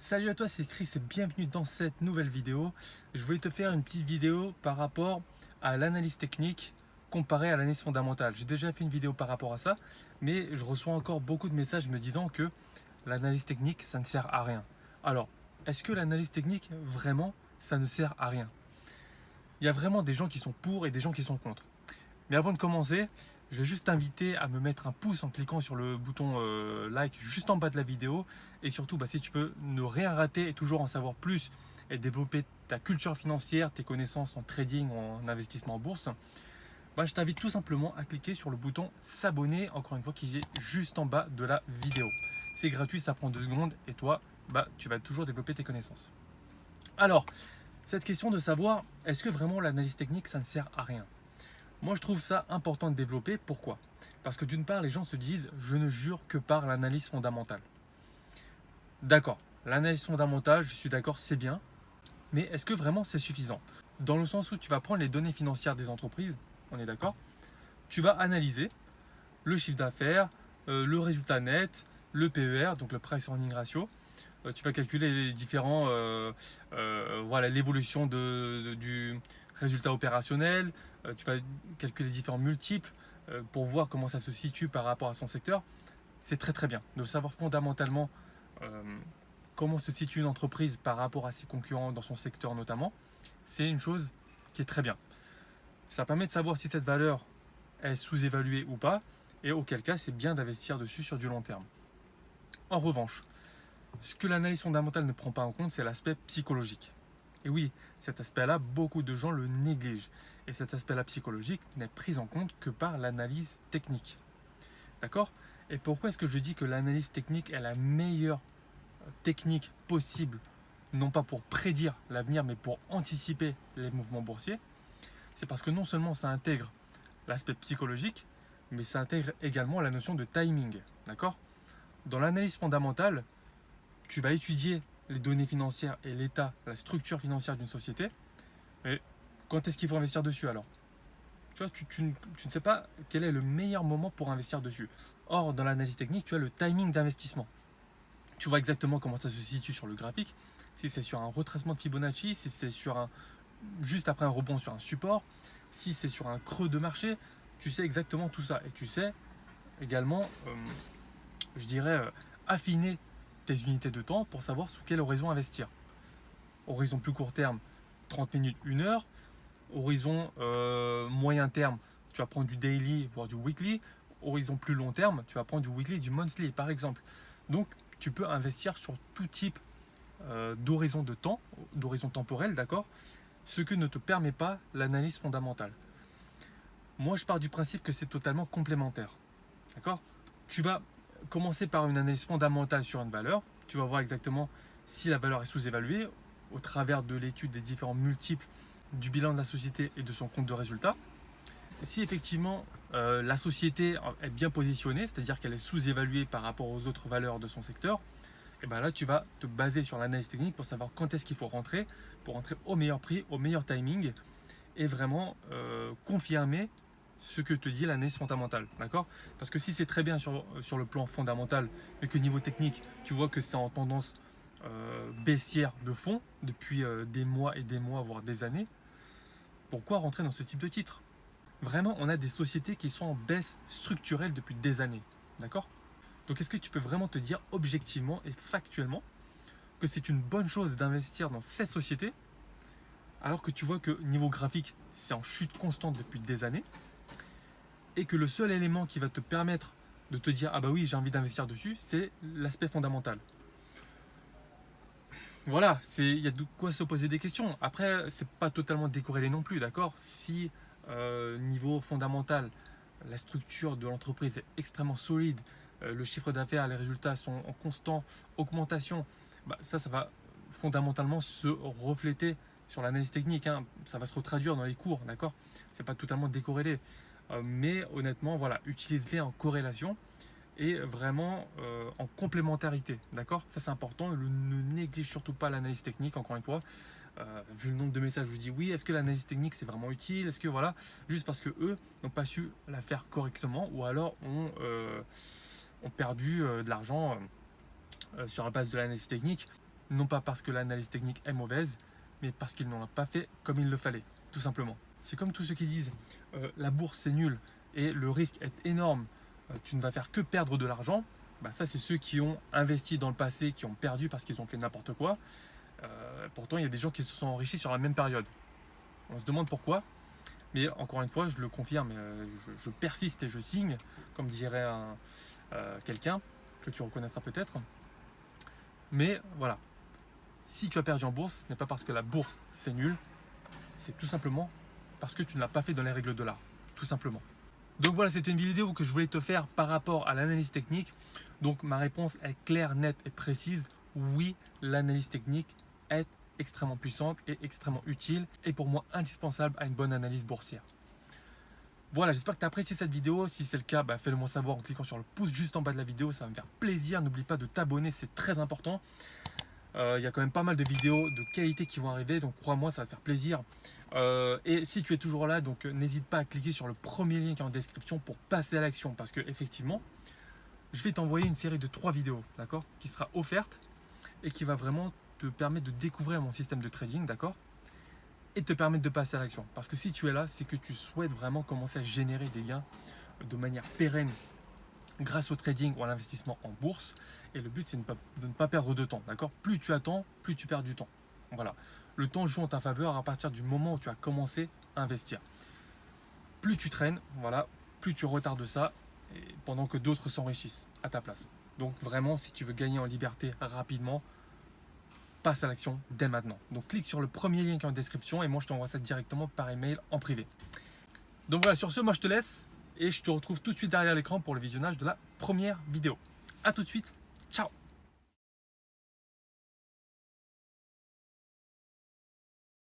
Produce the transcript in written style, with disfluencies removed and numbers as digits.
Salut à toi, c'est Chris et bienvenue dans cette nouvelle vidéo. Je voulais te faire une petite vidéo par rapport à l'analyse technique comparée à l'analyse fondamentale. J'ai déjà fait une vidéo par rapport à ça, mais je reçois encore beaucoup de messages me disant que l'analyse technique, ça ne sert à rien. Alors, est-ce que l'analyse technique, vraiment, ça ne sert à rien? Il y a vraiment des gens qui sont pour et des gens qui sont contre. Mais avant de commencer, je vais juste t'inviter à me mettre un pouce en cliquant sur le bouton like juste en bas de la vidéo. Et surtout, si tu veux ne rien rater et toujours en savoir plus et développer ta culture financière, tes connaissances en trading ou en investissement en bourse, je t'invite tout simplement à cliquer sur le bouton s'abonner, encore une fois, qui est juste en bas de la vidéo. C'est gratuit, ça prend 2 secondes et toi, tu vas toujours développer tes connaissances. Alors, cette question de savoir, est-ce que vraiment l'analyse technique, ça ne sert à rien? Moi, je trouve ça important de développer. Pourquoi? Parce que d'une part, les gens se disent, je ne jure que par l'analyse fondamentale. D'accord, l'analyse fondamentale, je suis d'accord, c'est bien, mais est-ce que vraiment c'est suffisant? Dans le sens où tu vas prendre les données financières des entreprises, on est d'accord? Tu vas analyser le chiffre d'affaires, le résultat net, le PER, donc le Price Earning Ratio. Tu vas calculer les différents, voilà, l'évolution du résultat opérationnel. Tu vas calculer les différents multiples pour voir comment ça se situe par rapport à son secteur. C'est très très bien de savoir fondamentalement euh, comment se situe une entreprise par rapport à ses concurrents dans son secteur notamment. C'est une chose qui est très bien. Ça permet de savoir si cette valeur est sous-évaluée ou pas, et auquel cas c'est bien d'investir dessus sur du long terme. En revanche, ce que l'analyse fondamentale ne prend pas en compte, c'est l'aspect psychologique. Et oui, cet aspect-là, beaucoup de gens le négligent. Et cet aspect-là psychologique n'est pris en compte que par l'analyse technique. D'accord? Et pourquoi est-ce que je dis que l'analyse technique est la meilleure technique possible, non pas pour prédire l'avenir, mais pour anticiper les mouvements boursiers? C'est parce que non seulement ça intègre l'aspect psychologique, mais ça intègre également la notion de timing. D'accord? Dans l'analyse fondamentale, tu vas étudier les données financières et l'état, la structure financière d'une société. Mais quand est-ce qu'il faut investir dessus alors? Tu vois, tu ne sais pas quel est le meilleur moment pour investir dessus. Or, dans l'analyse technique, tu as le timing d'investissement. Tu vois exactement comment ça se situe sur le graphique. Si c'est sur un retracement de Fibonacci, si c'est sur juste après un rebond sur un support, si c'est sur un creux de marché, tu sais exactement tout ça. Et tu sais également, je dirais, affiner tes unités de temps pour savoir sous quel horizon investir. Horizon plus court terme, 30 minutes, 1 heure. Horizon moyen terme, tu vas prendre du daily, voire du weekly. Horizon plus long terme, tu vas prendre du weekly, du monthly, par exemple. Donc, tu peux investir sur tout type d'horizon de temps, d'horizon temporel, d'accord? Ce que ne te permet pas l'analyse fondamentale. Moi, je pars du principe que c'est totalement complémentaire, d'accord? Tu vas commencer par une analyse fondamentale sur une valeur. Tu vas voir exactement si la valeur est sous-évaluée au travers de l'étude des différents multiples du bilan de la société et de son compte de résultat. Si effectivement la société est bien positionnée, c'est-à-dire qu'elle est sous-évaluée par rapport aux autres valeurs de son secteur, et bien là tu vas te baser sur l'analyse technique pour savoir quand est-ce qu'il faut rentrer, pour rentrer au meilleur prix, au meilleur timing, et vraiment confirmer ce que te dit l'analyse fondamentale. D'accord? Parce que si c'est très bien sur le plan fondamental, mais que niveau technique, tu vois que c'est en tendance baissière de fond depuis des mois et des mois, voire des années, pourquoi rentrer dans ce type de titre? Vraiment, on a des sociétés qui sont en baisse structurelle depuis des années. D'accord? Donc est-ce que tu peux vraiment te dire objectivement et factuellement que c'est une bonne chose d'investir dans ces sociétés alors que tu vois que niveau graphique, c'est en chute constante depuis des années et que le seul élément qui va te permettre de te dire ah bah oui j'ai envie d'investir dessus, c'est l'aspect fondamental. Voilà, il y a de quoi se poser des questions. Après, c'est pas totalement décorrélé non plus, d'accord? Si niveau fondamental, la structure de l'entreprise est extrêmement solide, le chiffre d'affaires, les résultats sont en constante augmentation, ça va fondamentalement se refléter sur l'analyse technique, hein. Ça va se retraduire dans les cours, d'accord? C'est pas totalement décorrélé. Mais honnêtement, voilà, utilise-les en corrélation et vraiment en complémentarité. D'accord? Ça c'est important. Ne néglige surtout pas l'analyse technique, encore une fois. Vu le nombre de messages, je vous dis oui, est-ce que l'analyse technique c'est vraiment utile? Est-ce que voilà, juste parce que eux n'ont pas su la faire correctement ou alors ont perdu de l'argent sur la base de l'analyse technique. non pas parce que l'analyse technique est mauvaise, mais parce qu'ils n'ont pas fait comme il le fallait, tout simplement. C'est comme tous ceux qui disent la bourse c'est nul et le risque est énorme, tu ne vas faire que perdre de l'argent. Bah, ça, c'est ceux qui ont investi dans le passé, qui ont perdu parce qu'ils ont fait n'importe quoi. Pourtant, il y a des gens qui se sont enrichis sur la même période. On se demande pourquoi. Mais encore une fois, je le confirme, je persiste et je signe, comme dirait quelqu'un que tu reconnaîtras peut-être. Mais voilà, si tu as perdu en bourse, ce n'est pas parce que la bourse c'est nul, c'est tout simplement parce que tu ne l'as pas fait dans les règles de l'art, tout simplement. Donc voilà, c'était une vidéo que je voulais te faire par rapport à l'analyse technique. Donc ma réponse est claire, nette et précise. Oui, l'analyse technique est extrêmement puissante et extrêmement utile et pour moi indispensable à une bonne analyse boursière. Voilà, j'espère que tu as apprécié cette vidéo. Si c'est le cas, bah, fais-le moi savoir en cliquant sur le pouce juste en bas de la vidéo. Ça va me faire plaisir. N'oublie pas de t'abonner, c'est très important. Il y a quand même pas mal de vidéos de qualité qui vont arriver, donc crois-moi, ça va te faire plaisir. Et si tu es toujours là, donc n'hésite pas à cliquer sur le premier lien qui est en description pour passer à l'action, parce que effectivement, je vais t'envoyer une série de 3 vidéos, d'accord, qui sera offerte et qui va vraiment te permettre de découvrir mon système de trading, d'accord, et te permettre de passer à l'action. Parce que si tu es là, c'est que tu souhaites vraiment commencer à générer des gains de manière pérenne grâce au trading ou à l'investissement en bourse. Et le but, c'est de ne pas perdre de temps, d'accord. Plus tu attends, plus tu perds du temps. Voilà. Le temps joue en ta faveur à partir du moment où tu as commencé à investir. Plus tu traînes, voilà, plus tu retardes ça, et pendant que d'autres s'enrichissent à ta place. Donc vraiment, si tu veux gagner en liberté rapidement, passe à l'action dès maintenant. Donc clique sur le premier lien qui est en description et moi je t'envoie ça directement par email en privé. Donc voilà, sur ce, moi je te laisse et je te retrouve tout de suite derrière l'écran pour le visionnage de la première vidéo. A tout de suite, ciao!